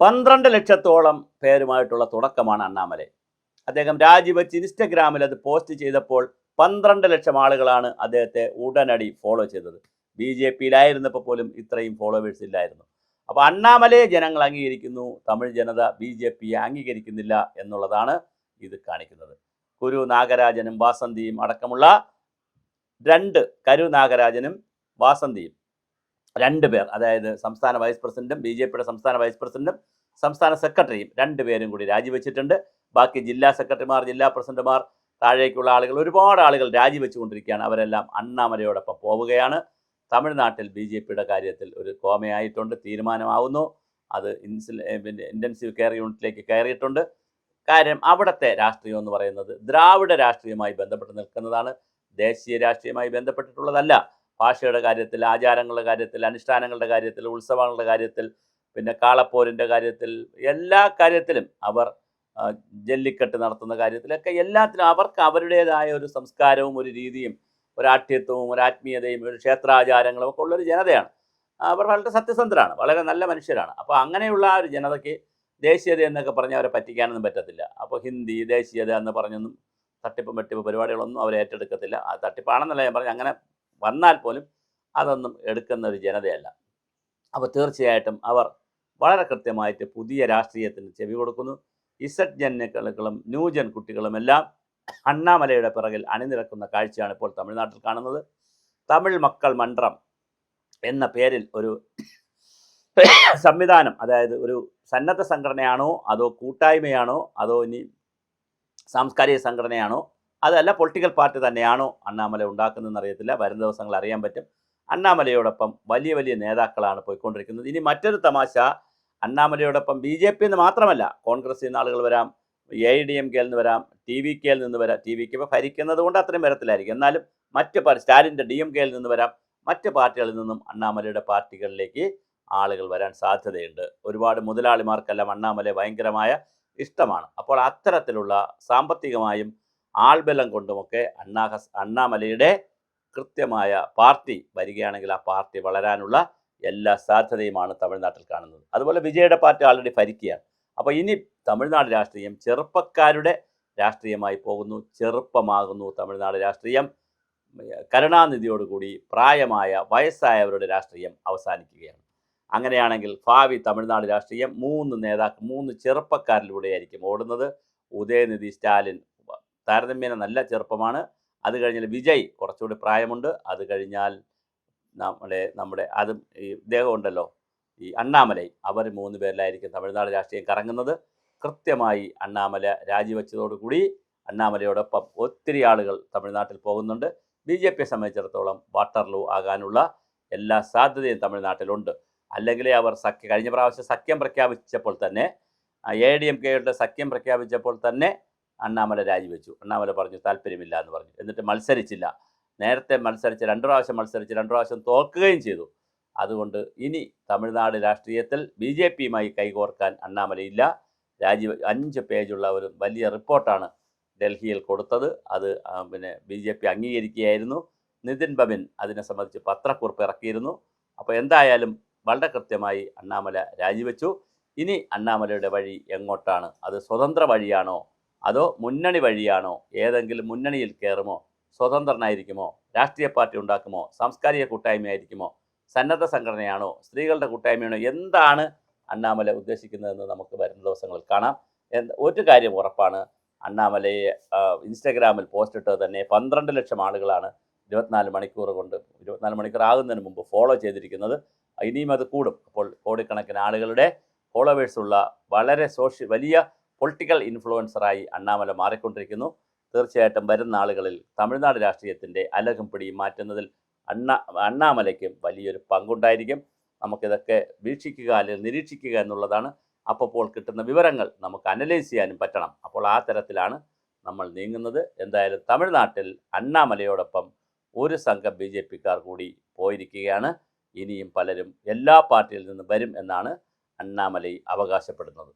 12 ലക്ഷത്തോളം പേരുമായിട്ടുള്ള തുടക്കമാണ് അണ്ണാമലൈ. അദ്ദേഹം രാജിവെച്ച് ഇൻസ്റ്റഗ്രാമിൽ അത് പോസ്റ്റ് ചെയ്തപ്പോൾ 12 ലക്ഷം ആളുകളാണ് അദ്ദേഹത്തെ ഉടനടി ഫോളോ ചെയ്തത്. BJP-യിലായിരുന്നപ്പോൾ പോലും ഇത്രയും ഫോളോവേഴ്സ് ഇല്ലായിരുന്നു. അപ്പോൾ അണ്ണാമലയെ ജനങ്ങൾ അംഗീകരിക്കുന്നു, തമിഴ് ജനത BJP-യെ അംഗീകരിക്കുന്നില്ല എന്നുള്ളതാണ് ഇത് കാണിക്കുന്നത്. കുരു നാഗരാജനും വാസന്തിയും അടക്കമുള്ള കരു നാഗരാജനും വാസന്തിയും 2 പേർ, അതായത് സംസ്ഥാന വൈസ് പ്രസിഡന്റും BJP-യുടെ സംസ്ഥാന വൈസ് പ്രസിഡന്റും സംസ്ഥാന സെക്രട്ടറിയും 2 പേരും കൂടി രാജിവെച്ചിട്ടുണ്ട്. ബാക്കി ജില്ലാ സെക്രട്ടറിമാർ, ജില്ലാ പ്രസിഡന്റുമാർ, താഴേക്കുള്ള ആളുകൾ, ഒരുപാട് ആളുകൾ രാജിവെച്ചുകൊണ്ടിരിക്കുകയാണ്. അവരെല്ലാം അണ്ണാമലയോടൊപ്പം പോവുകയാണ്. തമിഴ്നാട്ടിൽ BJP-യുടെ കാര്യത്തിൽ ഒരു കോമയായിട്ടുണ്ട്, തീരുമാനമാവുന്നു. അത് ഇൻറ്റൻസീവ് കെയർ യൂണിറ്റിലേക്ക് കയറിയിട്ടുണ്ട്. കാര്യം അവിടുത്തെ രാഷ്ട്രീയം എന്ന് പറയുന്നത് ദ്രാവിഡ രാഷ്ട്രീയവുമായി ബന്ധപ്പെട്ട് നിൽക്കുന്നതാണ്, ദേശീയ രാഷ്ട്രീയമായി ബന്ധപ്പെട്ടിട്ടുള്ളതല്ല. ഭാഷയുടെ കാര്യത്തിൽ, ആചാരങ്ങളുടെ കാര്യത്തിൽ, അനുഷ്ഠാനങ്ങളുടെ കാര്യത്തിൽ, ഉത്സവങ്ങളുടെ കാര്യത്തിൽ, പിന്നെ കാളപ്പോരിൻ്റെ കാര്യത്തിൽ, എല്ലാ കാര്യത്തിലും അവർ ജല്ലിക്കെട്ട് നടത്തുന്ന കാര്യത്തിലൊക്കെ എല്ലാത്തിലും അവർക്ക് അവരുടേതായ ഒരു സംസ്കാരവും ഒരു രീതിയും ഒരു ആഠ്യത്വവും ഒരു ആത്മീയതയും ഒരു ക്ഷേത്രാചാരങ്ങളും ഒക്കെ ഉള്ളൊരു ജനതയാണ്. അവർ വളരെ സത്യസന്ധരാണ്, വളരെ നല്ല മനുഷ്യരാണ്. അപ്പോൾ അങ്ങനെയുള്ള ആ ഒരു ജനതയ്ക്ക് ദേശീയത എന്നൊക്കെ പറഞ്ഞ് അവരെ പറ്റിക്കാനൊന്നും പറ്റത്തില്ല. അപ്പോൾ ഹിന്ദി ദേശീയത എന്ന് പറഞ്ഞൊന്നും തട്ടിപ്പും വെട്ടിപ്പ് പരിപാടികളൊന്നും അവർ ഏറ്റെടുക്കത്തില്ല. അത് തട്ടിപ്പാണെന്നല്ല ഞാൻ പറഞ്ഞു, അങ്ങനെ വന്നാൽ പോലും അതൊന്നും എടുക്കുന്ന ഒരു ജനതയല്ല. അപ്പോൾ തീർച്ചയായിട്ടും അവർ വളരെ കൃത്യമായിട്ട് പുതിയ രാഷ്ട്രീയത്തിന് ചെവി കൊടുക്കുന്നു. ഇസഡ് ജനക്കളും ന്യൂജൻ കുട്ടികളുമെല്ലാം അണ്ണാമലയുടെ പിറകിൽ അണിനിരക്കുന്ന കാഴ്ചയാണ് ഇപ്പോൾ തമിഴ്നാട്ടിൽ കാണുന്നത്. തമിഴ് മക്കൾ മണ്ഡലം എന്ന പേരിൽ ഒരു സംവിധാനം, അതായത് ഒരു സന്നദ്ധ സംഘടനയാണോ അതോ കൂട്ടായ്മയാണോ അതോ ഇനി സാംസ്കാരിക സംഘടനയാണോ അതല്ല പൊളിറ്റിക്കൽ പാർട്ടി തന്നെയാണോ അണ്ണാമല ഉണ്ടാക്കുന്നതെന്ന് അറിയത്തില്ല. വരും ദിവസങ്ങൾ അറിയാൻ പറ്റും. അണ്ണാമലയോടൊപ്പം വലിയ വലിയ നേതാക്കളാണ് പോയിക്കൊണ്ടിരിക്കുന്നത്. ഇനി മറ്റൊരു തമാശ, അണ്ണാമലയോടൊപ്പം BJP എന്ന് മാത്രമല്ല, കോൺഗ്രസിൽ നിന്ന് ആളുകൾ വരാം, AIDMK-യിൽ നിന്ന് വരാം, TVK-യിൽ നിന്ന് വരാം. TVK ഇപ്പോൾ ഭരിക്കുന്നത് കൊണ്ട് അത്രയും വരത്തിലായിരിക്കും. എന്നാലും മറ്റ് സ്റ്റാലിൻ്റെ DMK-യിൽ നിന്ന് വരാം, മറ്റ് പാർട്ടികളിൽ നിന്നും അണ്ണാമലയുടെ പാർട്ടികളിലേക്ക് ആളുകൾ വരാൻ സാധ്യതയുണ്ട്. ഒരുപാട് മുതലാളിമാർക്കെല്ലാം അണ്ണാമലയെ ഭയങ്കരമായ ഇഷ്ടമാണ്. അപ്പോൾ അത്തരത്തിലുള്ള സാമ്പത്തികമായും ആൾബലം കൊണ്ടുമൊക്കെ അണ്ണാമലയുടെ കൃത്യമായ പാർട്ടി വരികയാണെങ്കിൽ ആ പാർട്ടി വളരാനുള്ള എല്ലാ സാധ്യതയുമാണ് തമിഴ്നാട്ടിൽ കാണുന്നത്. അതുപോലെ വിജയുടെ പാർട്ടി ആൾറെഡി ഭരിക്കുകയാണ്. അപ്പോൾ ഇനി തമിഴ്നാട് രാഷ്ട്രീയം ചെറുപ്പക്കാരുടെ രാഷ്ട്രീയമായി പോകുന്നു, ചെറുപ്പമാകുന്നു തമിഴ്നാട് രാഷ്ട്രീയം. കരുണാനിധിയോടുകൂടി പ്രായമായ വയസ്സായവരുടെ രാഷ്ട്രീയം അവസാനിക്കുകയാണ്. അങ്ങനെയാണെങ്കിൽ ഭാവി തമിഴ്നാട് രാഷ്ട്രീയം 3 ചെറുപ്പക്കാരിലൂടെയായിരിക്കും ഓടുന്നത്. ഉദയനിധി സ്റ്റാലിൻ താരതമ്യേന നല്ല ചെറുപ്പമാണ്. അത് കഴിഞ്ഞാൽ വിജയ് കുറച്ചുകൂടി പ്രായമുണ്ട്. അത് കഴിഞ്ഞാൽ നമ്മുടെ അതും ഈ ഇദ്ദേഹം ഉണ്ടല്ലോ, ഈ അണ്ണാമലൈ, അവർ 3 പേരിലായിരിക്കും തമിഴ്നാട് രാഷ്ട്രീയം കറങ്ങുന്നത്. കൃത്യമായി അണ്ണാമല രാജിവെച്ചതോടുകൂടി അണ്ണാമലയോടൊപ്പം ഒത്തിരി ആളുകൾ തമിഴ്നാട്ടിൽ പോകുന്നുണ്ട്. BJP-യെ സംബന്ധിച്ചിടത്തോളം വാട്ടർലൂ ആകാനുള്ള എല്ലാ സാധ്യതയും തമിഴ്നാട്ടിലുണ്ട്. അല്ലെങ്കിൽ അവർ കഴിഞ്ഞ പ്രാവശ്യം സഖ്യം പ്രഖ്യാപിച്ചപ്പോൾ തന്നെ, AIDMK-യുടെ സഖ്യം പ്രഖ്യാപിച്ചപ്പോൾ തന്നെ അണ്ണാമല രാജിവെച്ചു. അണ്ണാമല പറഞ്ഞു താല്പര്യമില്ല എന്ന് പറഞ്ഞു. എന്നിട്ട് മത്സരിച്ചില്ല. നേരത്തെ മത്സരിച്ച് 2 പ്രാവശ്യം മത്സരിച്ച് 2 പ്രാവശ്യം തോൽക്കുകയും ചെയ്തു. അതുകൊണ്ട് ഇനി തമിഴ്നാട് രാഷ്ട്രീയത്തിൽ BJP-യുമായി കൈകോർക്കാൻ അണ്ണാമലയില്ല. 5 പേജുള്ള ഒരു വലിയ റിപ്പോർട്ടാണ് ഡൽഹിയിൽ കൊടുത്തത്. അത് BJP അംഗീകരിക്കുകയായിരുന്നു. നിതിൻ ബബിൻ അതിനെ സംബന്ധിച്ച് പത്രക്കുറിപ്പ് ഇറക്കിയിരുന്നു. അപ്പോൾ എന്തായാലും വളരെ കൃത്യമായി അണ്ണാമല രാജിവെച്ചു. ഇനി അണ്ണാമലയുടെ വഴി എങ്ങോട്ടാണ്? അത് സ്വതന്ത്ര വഴിയാണോ അതോ മുന്നണി വഴിയാണോ? ഏതെങ്കിലും മുന്നണിയിൽ കയറുമോ? സ്വതന്ത്രനായിരിക്കുമോ? രാഷ്ട്രീയ പാർട്ടി ഉണ്ടാക്കുമോ? സാംസ്കാരിക കൂട്ടായ്മയായിരിക്കുമോ? സന്നദ്ധ സംഘടനയാണോ? സ്ത്രീകളുടെ കൂട്ടായ്മയാണോ? എന്താണ് അണ്ണാമല ഉദ്ദേശിക്കുന്നതെന്ന് നമുക്ക് വരുന്ന ദിവസങ്ങളിൽ കാണാം. ഒരു കാര്യം ഉറപ്പാണ്, അണ്ണാമലയെ ഇൻസ്റ്റഗ്രാമിൽ പോസ്റ്റ് ഇട്ടത് തന്നെ 12 ലക്ഷം ആളുകളാണ് 24 മണിക്കൂർ കൊണ്ട് 24 മണിക്കൂർ ആകുന്നതിന് മുമ്പ് ഫോളോ ചെയ്തിരിക്കുന്നത്. ഇനിയും അത് കൂടും. അപ്പോൾ കോടിക്കണക്കിന് ആളുകളുടെ ഫോളോവേഴ്സുള്ള വളരെ വലിയ പൊളിറ്റിക്കൽ ഇൻഫ്ലുവൻസറായി അണ്ണാമല മാറിക്കൊണ്ടിരിക്കുന്നു. തീർച്ചയായിട്ടും വരുന്ന ആളുകളിൽ തമിഴ്നാട് രാഷ്ട്രീയത്തിൻ്റെ അലകും പിടിയും മാറ്റുന്നതിൽ അണ്ണാമലയ്ക്കും വലിയൊരു പങ്കുണ്ടായിരിക്കും. നമുക്കിതൊക്കെ വീക്ഷിക്കുക അല്ലെങ്കിൽ നിരീക്ഷിക്കുക എന്നുള്ളതാണ്. അപ്പോൾ കിട്ടുന്ന വിവരങ്ങൾ നമുക്ക് അനലൈസ് ചെയ്യാനും പറ്റണം. അപ്പോൾ ആ തരത്തിലാണ് നമ്മൾ നീങ്ങുന്നത്. എന്തായാലും തമിഴ്നാട്ടിൽ അണ്ണാമലയോടൊപ്പം ഒരു സംഘം BJP-ക്കാർ കൂടി പോയിരിക്കുകയാണ്. ഇനിയും പലരും എല്ലാ പാർട്ടിയിൽ നിന്നും വരും എന്നാണ് അണ്ണാമലൈ അവകാശപ്പെടുന്നത്.